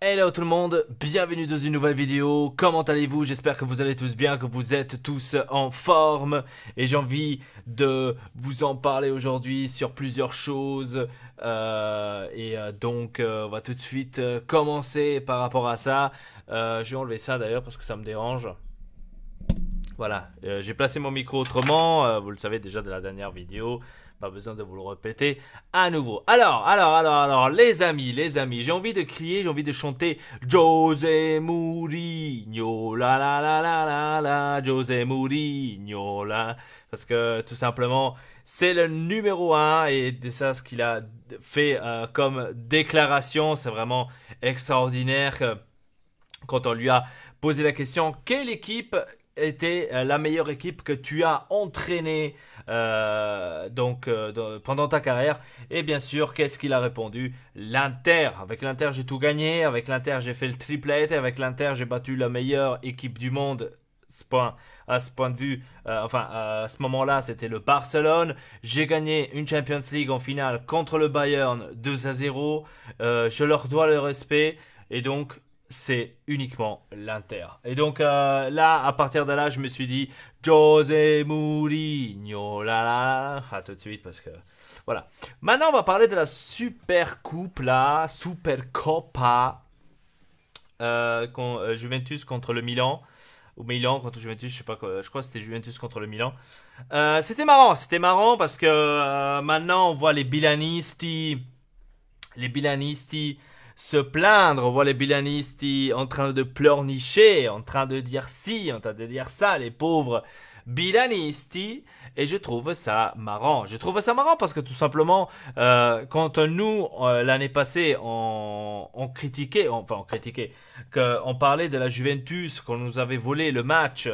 Hello tout le monde, bienvenue dans une nouvelle vidéo. Comment allez-vous? J'espère que vous allez tous bien, que vous êtes tous en forme. Et j'ai envie de vous en parler aujourd'hui sur plusieurs choses. On va tout de suite commencer par rapport à ça. Je vais enlever ça d'ailleurs parce que ça me dérange. Voilà, j'ai placé mon micro autrement, vous le savez déjà de la dernière vidéo, pas besoin de vous le répéter à nouveau. Alors, les amis, j'ai envie de crier, j'ai envie de chanter José Mourinho, la, José Mourinho, la, parce que tout simplement, c'est le numéro un et c'est ça ce qu'il a fait comme déclaration, c'est vraiment extraordinaire quand on lui a posé la question, quelle équipe était la meilleure équipe que tu as entraînée pendant ta carrière. Et bien sûr, qu'est-ce qu'il a répondu? L'Inter. Avec l'Inter, j'ai tout gagné. Avec l'Inter, j'ai fait le triplette. Avec l'Inter, j'ai battu la meilleure équipe du monde. À ce point de vue, à ce moment-là, c'était le Barcelone. J'ai gagné une Champions League en finale contre le Bayern 2-0. Je leur dois le respect. Et donc, c'est uniquement l'Inter. Et donc là, à partir de là, je me suis dit José Mourinho, là, tout de suite parce que voilà. Maintenant, on va parler de la Super Coupe, là, Super Coppa, Juventus contre le Milan. Ou Milan contre Juventus, je sais pas quoi, je crois que c'était Juventus contre le Milan. C'était marrant parce que maintenant on voit les Bilanisti se plaindre, on voit les Bilanisti en train de pleurnicher, en train de dire ci, en train de dire ça, les pauvres Bilanisti, et je trouve ça marrant. Je trouve ça marrant parce que tout simplement, quand nous, l'année passée, on critiquait, qu'on parlait de la Juventus, qu'on nous avait volé le match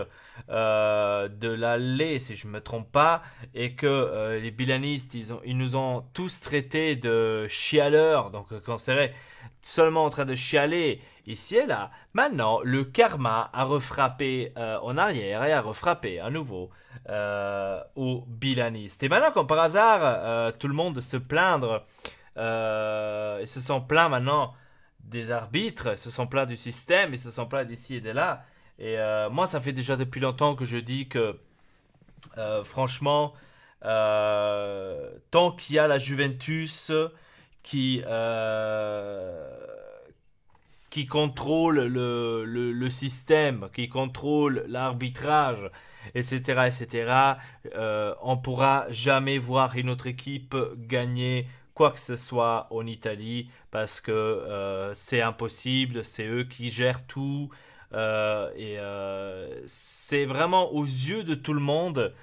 de l'aller, si je ne me trompe pas, et que les Bilanistes, ils nous ont tous traités de chialeurs, donc quand c'est seulement en train de chialer ici et là. Maintenant, le karma a refrappé en arrière et a refrappé à nouveau aux bilanistes. Et maintenant, comme par hasard, tout le monde se plaindre, ils se sont plaints maintenant des arbitres, ils se sont plaints du système, ils se sont plaints d'ici et de là. Et moi, ça fait déjà depuis longtemps que je dis que, franchement, tant qu'il y a la Juventus qui, qui contrôle le système, qui contrôle l'arbitrage, etc., etc., on pourra jamais voir une autre équipe gagner quoi que ce soit en Italie parce que c'est impossible, c'est eux qui gèrent tout. C'est vraiment aux yeux de tout le monde,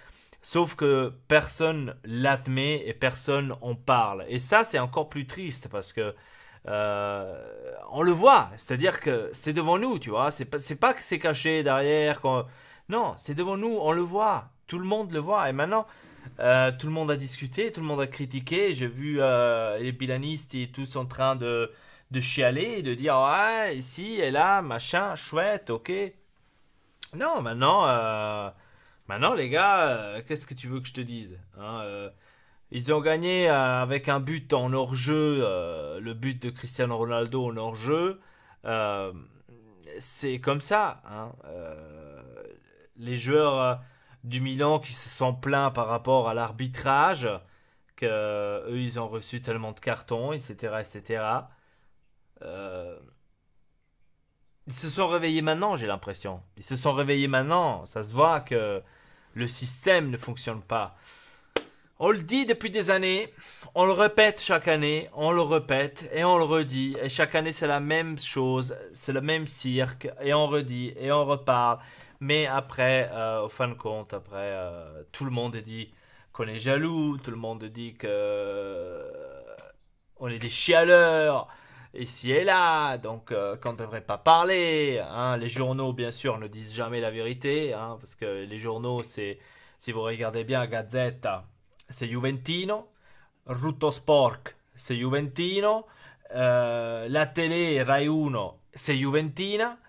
sauf que personne l'admet et personne en parle. Et ça, c'est encore plus triste parce que on le voit, c'est-à-dire que c'est devant nous, tu vois. C'est pas que c'est caché derrière. Non, c'est devant nous, on le voit. Tout le monde le voit. Et maintenant, tout le monde a discuté, tout le monde a critiqué. J'ai vu les bilanistes et tous en train de chialer et de dire ouais, ici et là, machin, chouette, ok. Non, maintenant les gars, qu'est-ce que tu veux que je te dise, hein, ils ont gagné avec un but en hors-jeu, le but de Cristiano Ronaldo en hors-jeu. Euh, c'est comme ça, hein. Les joueurs du Milan qui se sont plaints par rapport à l'arbitrage, que eux ils ont reçu tellement de cartons, etc., etc. Euh, Ils se sont réveillés maintenant, j'ai l'impression. Ils se sont réveillés maintenant. Ça se voit que le système ne fonctionne pas. On le dit depuis des années, on le répète chaque année, on le répète et on le redit. Et chaque année, c'est la même chose, c'est le même cirque. Et on redit et on reparle. Mais après, au fin de compte, après, tout le monde dit qu'on est jaloux, tout le monde dit que on est des chialeurs, ici et là, donc qu'on ne devrait pas parler, hein. Les journaux, bien sûr, ne disent jamais la vérité, hein, parce que les journaux, c'est, si vous regardez bien Gazzetta, c'est Juventino, Rutto Sport, c'est Juventino, la télé Rai Uno, c'est Juventina.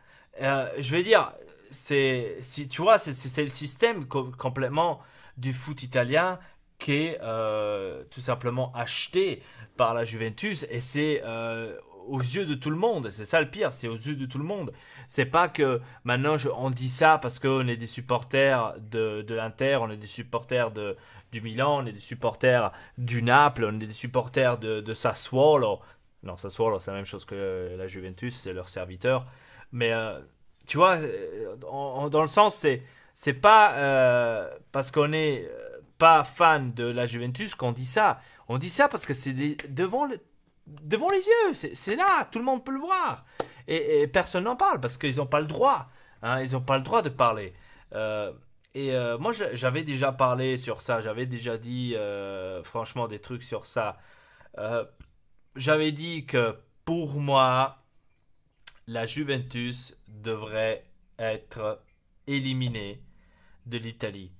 Je vais dire, si, tu vois, c'est le système complètement du foot italien qui est tout simplement acheté par la Juventus et c'est aux yeux de tout le monde. C'est ça le pire, c'est aux yeux de tout le monde. C'est pas que maintenant on dit ça parce qu'on est des supporters de l'Inter, on est des supporters du Milan, on est des supporters du Naples, on est des supporters de Sassuolo. Non, Sassuolo, c'est la même chose que la Juventus, c'est leur serviteur. Mais tu vois, dans le sens, c'est pas parce qu'on est pas fan de la Juventus qu'on dit ça. On dit ça parce que c'est devant les yeux. C'est là, tout le monde peut le voir. Et personne n'en parle parce qu'ils n'ont pas le droit. Hein, ils n'ont pas le droit de parler. Moi, j'avais déjà parlé sur ça. J'avais déjà dit, franchement, des trucs sur ça. Euh, J'avais dit que pour moi, la Juventus devrait être éliminée de l'Italie,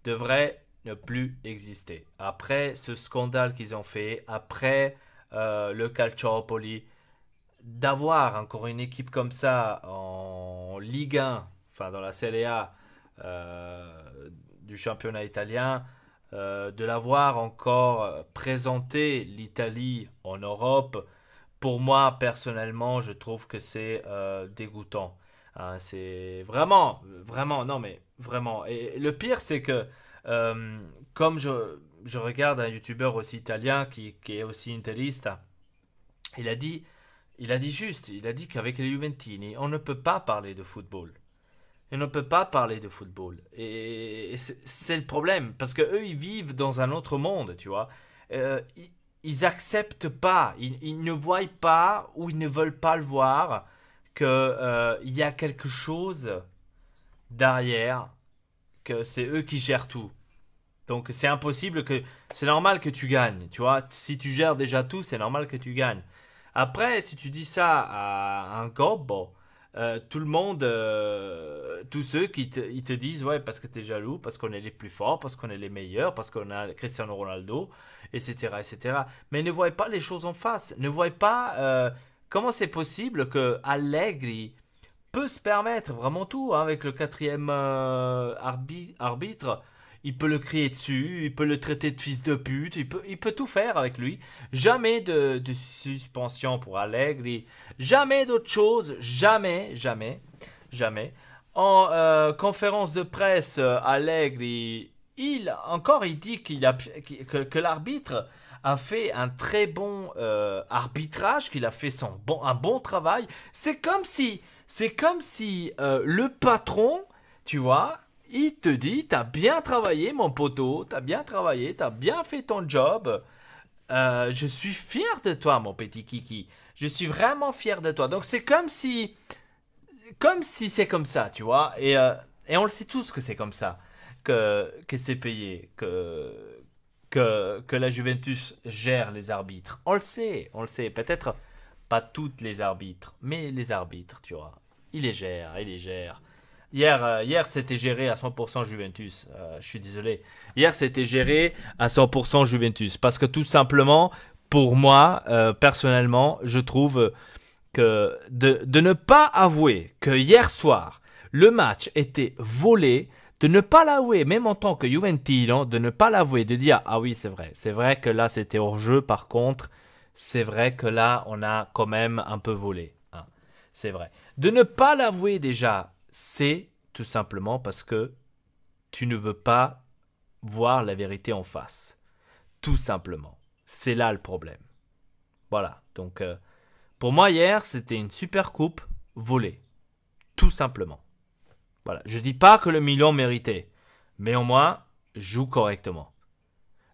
devrait ne plus exister. Après ce scandale qu'ils ont fait, après le Calciopoli, d'avoir encore une équipe comme ça en Ligue 1, enfin dans la Serie A du championnat italien, de l'avoir encore présenté l'Italie en Europe, pour moi personnellement, je trouve que c'est dégoûtant. Hein, c'est vraiment, vraiment, non mais vraiment. Et le pire, c'est que comme je regarde un youtubeur aussi italien qui est aussi interiste, il a dit, il a dit qu'avec les Juventini, on ne peut pas parler de football. On ne peut pas parler de football. Et c'est le problème, parce que eux, ils vivent dans un autre monde, tu vois. Ils acceptent pas, ils ne voient pas ou ils ne veulent pas le voir que il y a quelque chose derrière, que c'est eux qui gèrent tout. Donc c'est impossible que... C'est normal que tu gagnes, tu vois. Si tu gères déjà tout, c'est normal que tu gagnes. Après, si tu dis ça à un gobbo, tout le monde, tous ceux ils te disent, ouais, parce que t'es jaloux, parce qu'on est les plus forts, parce qu'on est les meilleurs, parce qu'on a Cristiano Ronaldo, etc., etc. Mais ne voyez pas les choses en face. Ne voyez pas comment c'est possible que Allegri peut se permettre vraiment tout, hein, avec le quatrième arbitre. Il peut le crier dessus, il peut le traiter de fils de pute, il peut tout faire avec lui. Jamais de suspension pour Allegri, jamais d'autre chose, jamais, jamais, jamais. En conférence de presse, Allegri, il dit que l'arbitre a fait un très bon arbitrage, qu'il a fait un bon travail. C'est comme si le patron, tu vois, il te dit, t'as bien travaillé mon poteau, t'as bien travaillé, t'as bien fait ton job. Je suis fier de toi mon petit kiki. Je suis vraiment fier de toi. Donc c'est comme si c'est comme ça, tu vois. Et on le sait tous que c'est comme ça, que c'est payé, que la Juventus gère les arbitres. On le sait. Peut-être pas toutes les arbitres, mais les arbitres, tu vois. Il les gère. Hier c'était géré à 100% Juventus. Je suis désolé. Hier, c'était géré à 100% Juventus. Parce que tout simplement, pour moi, personnellement, je trouve que de ne pas avouer que hier soir, le match était volé, de ne pas l'avouer, même en tant que Juventino, de ne pas l'avouer, de dire, ah oui, c'est vrai. C'est vrai que là, c'était hors jeu. Par contre, c'est vrai que là, on a quand même un peu volé. Hein. C'est vrai. De ne pas l'avouer déjà, c'est tout simplement parce que tu ne veux pas voir la vérité en face. Tout simplement. C'est là le problème. Voilà. Donc, pour moi, hier, c'était une super coupe volée. Tout simplement. Voilà. Je dis pas que le Milan méritait. Mais au moins, joue correctement.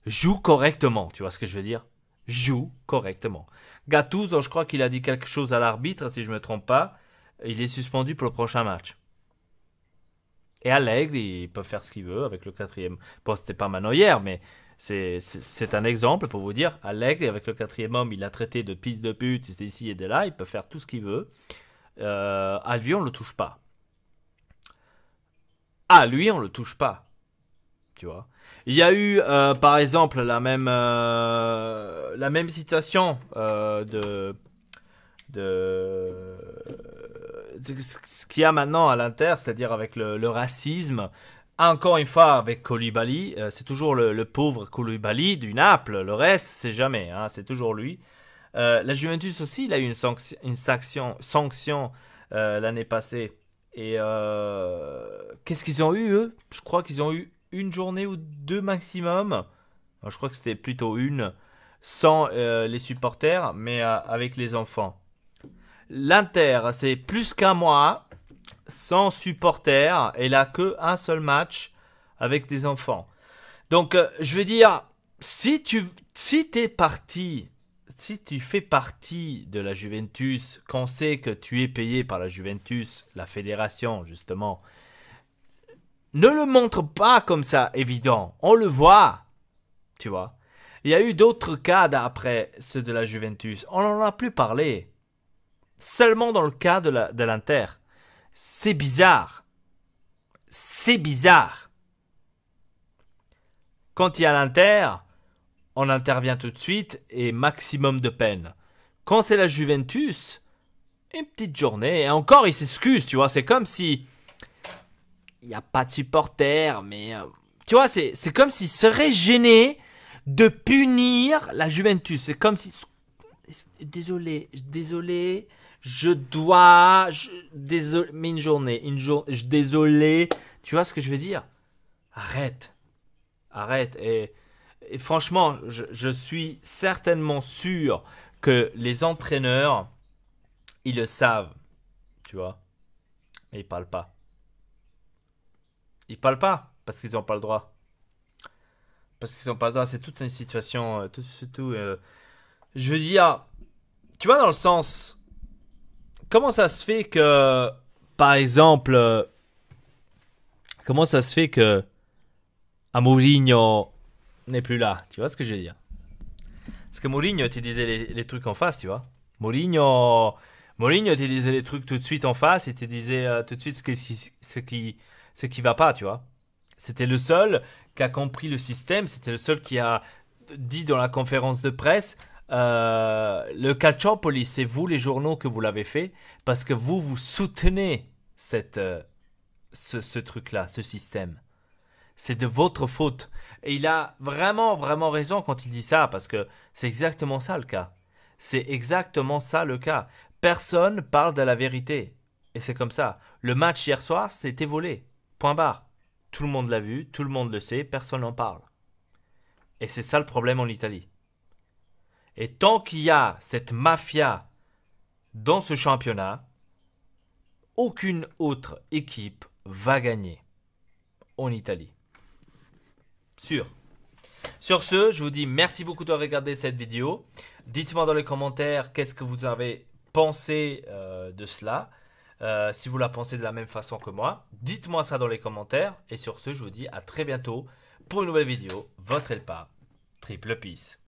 Joue correctement. Tu vois ce que je veux dire? Joue correctement. Gattuso, je crois qu'il a dit quelque chose à l'arbitre, si je ne me trompe pas. Il est suspendu pour le prochain match. Et Allegri, il peut faire ce qu'il veut avec le quatrième. Bon, c'était pas maintenant hier, mais c'est un exemple pour vous dire. Allegri, avec le quatrième homme, il a traité de fils de pute, c'est ici et de là, il peut faire tout ce qu'il veut. À lui, on le touche pas. À lui, on le touche pas. Tu vois. Il y a eu, par exemple, la même situation ce qu'il y a maintenant à l'Inter, c'est-à-dire avec le racisme. Encore une fois, avec Koulibaly, c'est toujours le pauvre Koulibaly du Naples. Le reste, c'est jamais, hein, c'est toujours lui. La Juventus aussi, il a eu une sanction l'année passée. Et qu'est-ce qu'ils ont eu, eux? Je crois qu'ils ont eu une journée ou deux maximum. Non, je crois que c'était plutôt une, sans les supporters, mais avec les enfants. L'Inter, c'est plus qu'un mois, sans supporters, et là que un seul match avec des enfants. Donc, je veux dire, si t'es parti, si tu fais partie de la Juventus, qu'on sait que tu es payé par la Juventus, la fédération, justement, ne le montre pas comme ça, évident. On le voit, tu vois. Il y a eu d'autres cas après ceux de la Juventus. On n'en a plus parlé. Seulement dans le cas de l'Inter. C'est bizarre. C'est bizarre. Quand il y a l'Inter, on intervient tout de suite et maximum de peine. Quand c'est la Juventus, une petite journée. Et encore, ils s'excusent, tu vois. C'est comme si il n'y a pas de supporters, mais tu vois, c'est comme s'ils seraient gênés de punir la Juventus. C'est comme si... Désolé, je dois... désolé, mais une journée, désolé. Tu vois ce que je veux dire? Arrête. Et franchement, je suis certainement sûr que les entraîneurs, ils le savent, tu vois. Mais ils parlent pas. Ils parlent pas parce qu'ils n'ont pas le droit. Parce qu'ils n'ont pas le droit. C'est toute une situation. Je veux dire, tu vois, dans le sens, comment ça se fait que, par exemple, comment ça se fait que Mourinho n'est plus là? Tu vois ce que je veux dire? Parce que Mourinho, tu disais les trucs en face, tu vois. Mourinho, tu disait les trucs tout de suite en face et tu disais tout de suite ce qui va pas, tu vois. C'était le seul qui a compris le système, c'était le seul qui a dit dans la conférence de presse le Calciopoli, c'est vous les journaux que vous l'avez fait parce que vous soutenez ce truc-là, ce système. C'est de votre faute. Et il a vraiment, vraiment raison quand il dit ça, parce que c'est exactement ça le cas. C'est exactement ça le cas. Personne parle de la vérité. Et c'est comme ça. Le match hier soir, c'était volé. Point barre. Tout le monde l'a vu, tout le monde le sait, personne n'en parle. Et c'est ça le problème en Italie. Et tant qu'il y a cette mafia dans ce championnat, aucune autre équipe va gagner en Italie. Sûr. Sur ce, je vous dis merci beaucoup de regarder cette vidéo. Dites-moi dans les commentaires qu'est-ce que vous avez pensé de cela. Si vous la pensez de la même façon que moi, dites-moi ça dans les commentaires. Et sur ce, je vous dis à très bientôt pour une nouvelle vidéo. Votre Elpa, Triple Peace.